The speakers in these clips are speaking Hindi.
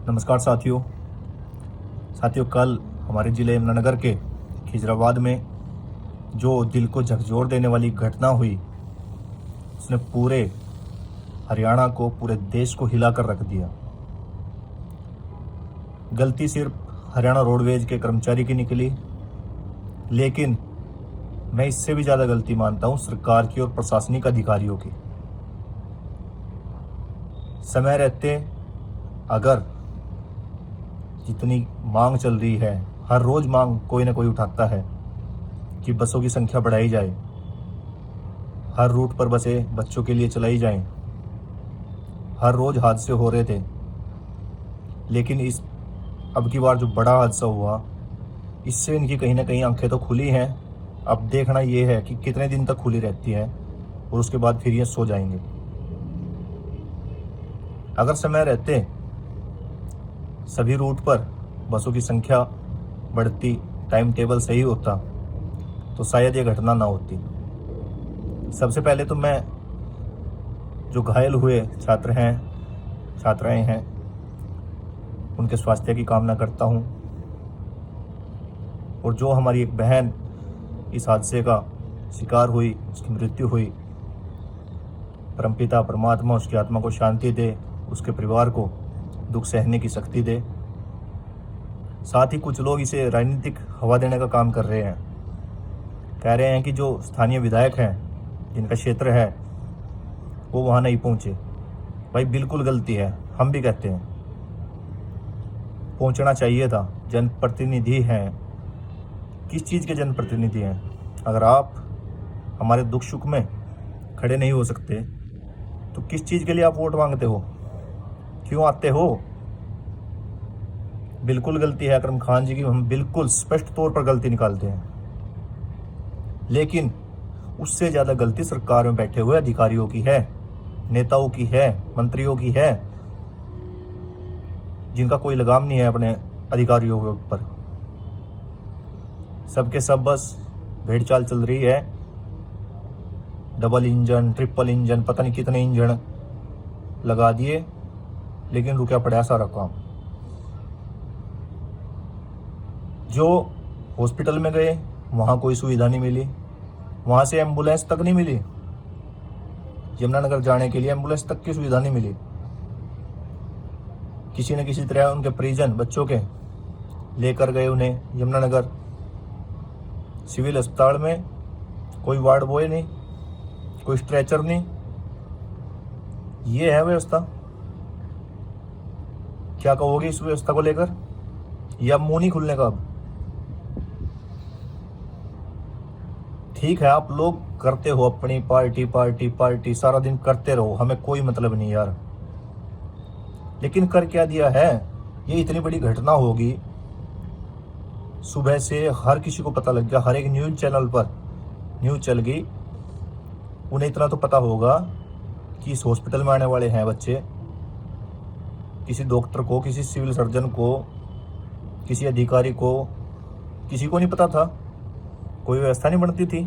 नमस्कार साथियों, कल हमारे ज़िले यमुनानगर के खिजराबाद में जो दिल को झकझोर देने वाली घटना हुई, उसने पूरे हरियाणा को, पूरे देश को हिला कर रख दिया। गलती सिर्फ हरियाणा रोडवेज के कर्मचारी की निकली, लेकिन मैं इससे भी ज़्यादा गलती मानता हूँ सरकार की और प्रशासनिक अधिकारियों की। समय रहते अगर जितनी मांग चल रही है, हर रोज़ मांग कोई ना कोई उठाता है कि बसों की संख्या बढ़ाई जाए, हर रूट पर बसें बच्चों के लिए चलाई जाएं। हर रोज़ हादसे हो रहे थे, लेकिन इस अब की बार जो बड़ा हादसा हुआ, इससे इनकी कहीं ना कहीं आंखें तो खुली हैं। अब देखना ये है कि कितने दिन तक खुली रहती है और उसके बाद फिर ये सो जाएंगे। अगर समय रहते सभी रूट पर बसों की संख्या बढ़ती, टाइम टेबल सही होता, तो शायद ये घटना ना होती। सबसे पहले तो मैं जो घायल हुए छात्र हैं, छात्राएं हैं, उनके स्वास्थ्य की कामना करता हूं। और जो हमारी एक बहन इस हादसे का शिकार हुई, उसकी मृत्यु हुई, परमपिता परमात्मा उसकी आत्मा को शांति दे, उसके परिवार को दुख सहने की शक्ति दे। साथ ही कुछ लोग इसे राजनीतिक हवा देने का काम कर रहे हैं, कह रहे हैं कि जो स्थानीय विधायक हैं, जिनका क्षेत्र है, वो वहाँ नहीं पहुँचे। भाई बिल्कुल गलती है, हम भी कहते हैं पहुँचना चाहिए था। जनप्रतिनिधि हैं, किस चीज़ के जनप्रतिनिधि हैं? अगर आप हमारे दुख सुख में खड़े नहीं हो सकते तो किस चीज़ के लिए आप वोट मांगते हो? क्यों आते हो? बिल्कुल गलती है अकरम खान जी की, हम बिल्कुल स्पष्ट तौर पर गलती निकालते हैं। लेकिन उससे ज़्यादा गलती सरकार में बैठे हुए अधिकारियों की है, नेताओं की है, मंत्रियों की है, जिनका कोई लगाम नहीं है अपने अधिकारियों के ऊपर। सबके सब बस भेड़ चाल चल रही है। डबल इंजन, ट्रिपल इंजन, पता नहीं कितने इंजन लगा दिए, लेकिन रुका पड़ा सारा काम। जो हॉस्पिटल में गए वहाँ कोई सुविधा नहीं मिली, वहाँ से एम्बुलेंस तक नहीं मिली। यमुनानगर जाने के लिए एम्बुलेंस तक की सुविधा नहीं मिली। किसी न किसी तरह उनके परिजन बच्चों के लेकर गए उन्हें यमुनानगर सिविल अस्पताल में। कोई वार्ड बॉय नहीं, कोई स्ट्रेचर नहीं। ये है व्यवस्था। क्या कहोगे इस व्यवस्था को लेकर? या मुंह नहीं खुलने का अब? ठीक है, आप लोग करते हो अपनी पार्टी पार्टी पार्टी, सारा दिन करते रहो, हमें कोई मतलब नहीं यार। लेकिन कर क्या दिया है? ये इतनी बड़ी घटना होगी, सुबह से हर किसी को पता लग गया, हर एक न्यूज़ चैनल पर न्यूज़ चल गई। उन्हें इतना तो पता होगा कि इस हॉस्पिटल में आने वाले हैं बच्चे। किसी डॉक्टर को, किसी सिविल सर्जन को, किसी अधिकारी को, किसी को नहीं पता था। कोई व्यवस्था नहीं बनती थी।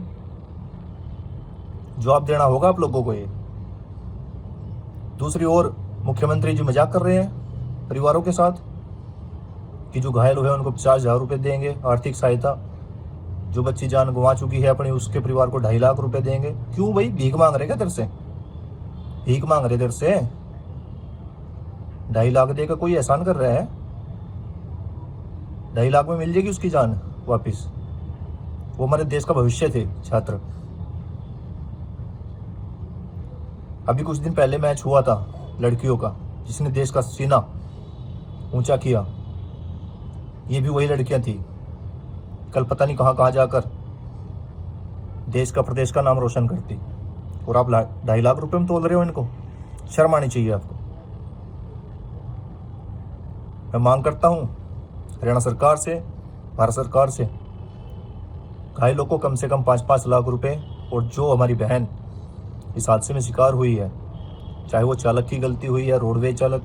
जवाब देना होगा आप लोगों को ये। दूसरी ओर मुख्यमंत्री जी मजाक कर रहे हैं परिवारों के साथ कि जो घायल हुए उनको 50,000 रुपये देंगे आर्थिक सहायता। जो बच्ची जान गंवा चुकी है अपनी, उसके परिवार को 2.5 लाख रुपए देंगे। क्यों भाई? भीख मांग रहे क्या तेरे से? भीख मांग रहे तेरे से? 2.5 लाख देकर कोई एहसान कर रहा है? 2.5 लाख में मिल जाएगी उसकी जान वापिस। वो हमारे देश का भविष्य थे छात्र। अभी कुछ दिन पहले मैच हुआ था लड़कियों का, जिसने देश का सीना ऊंचा किया। ये भी वही लड़कियां थी। कल पता नहीं कहां कहां जाकर देश का, प्रदेश का नाम रोशन करती, और आप 2.5 लाख रुपए में तोल रहे हो इनको। शर्म आनी चाहिए आपको। मैं मांग करता हूं हरियाणा सरकार से, भारत सरकार से, घायलों को कम से कम 5-5 लाख रुपए, और जो हमारी बहन इस हादसे में शिकार हुई है, चाहे वो चालक की गलती हुई है, रोडवेज चालक,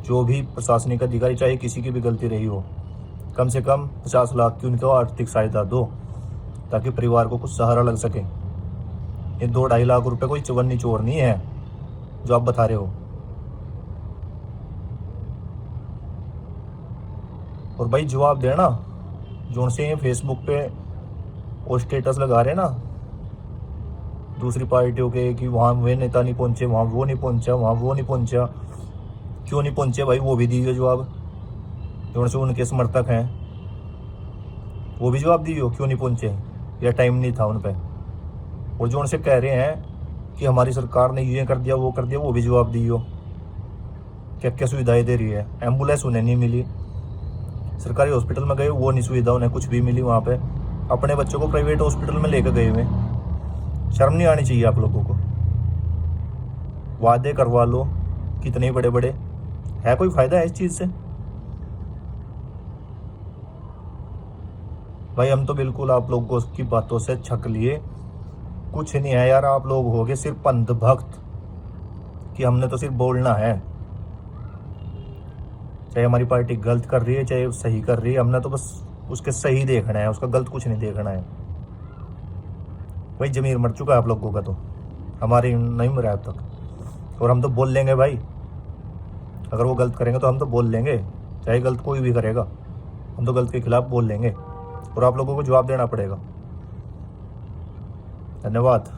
जो भी प्रशासनिक अधिकारी, चाहे किसी की भी गलती रही हो, कम से कम 50 लाख की उनको आर्थिक सहायता दो, ताकि परिवार को कुछ सहारा लग सके। ये 2-2.5 लाख रुपए कोई चवन्नी चोर नहीं है जो आप बता रहे हो। और भाई जवाब देना जो से ये फेसबुक पे और स्टेटस लगा रहे ना दूसरी पार्टियों के कि वहाँ वे नेता नहीं पहुंचे, वहाँ वो नहीं पहुंचा, वहाँ वो नहीं पहुंचा, क्यों नहीं पहुंचे भाई वो भी दीजिए जवाब। जो से उनके समर्थक हैं वो भी जवाब दीजिए क्यों नहीं पहुंचे, या टाइम नहीं था उन पर। और जो उनसे कह रहे हैं कि हमारी सरकार ने ये कर दिया वो कर दिया, वो भी जवाब दीजिए क्या क्या सुविधाएं दे रही है। एम्बुलेंस उन्हें नहीं मिली, सरकारी हॉस्पिटल में गए वो नहीं सुविधा उन्हें कुछ भी मिली, वहाँ पे अपने बच्चों को प्राइवेट हॉस्पिटल में लेकर गए हुए। शर्म नहीं आनी चाहिए आप लोगों को। वादे करवा लो कितने बड़े बड़े, है कोई फायदा है इस चीज़ से? भाई हम तो बिल्कुल आप लोगों की बातों से छक लिए, कुछ नहीं है यार। आप लोग हो गए सिर्फ अंधभक्त कि हमने तो सिर्फ बोलना है, चाहे हमारी पार्टी गलत कर रही है चाहे सही कर रही है, हमने तो बस उसके सही देखना है, उसका गलत कुछ नहीं देखना है। भाई जमीर मर चुका है आप लोगों का, तो हमारी नहीं मरा अब तक। और हम तो बोल लेंगे भाई, अगर वो गलत करेंगे तो हम तो बोल लेंगे, चाहे गलत कोई भी करेगा हम तो गलत के खिलाफ बोल लेंगे और आप लोगों को जवाब देना पड़ेगा। धन्यवाद।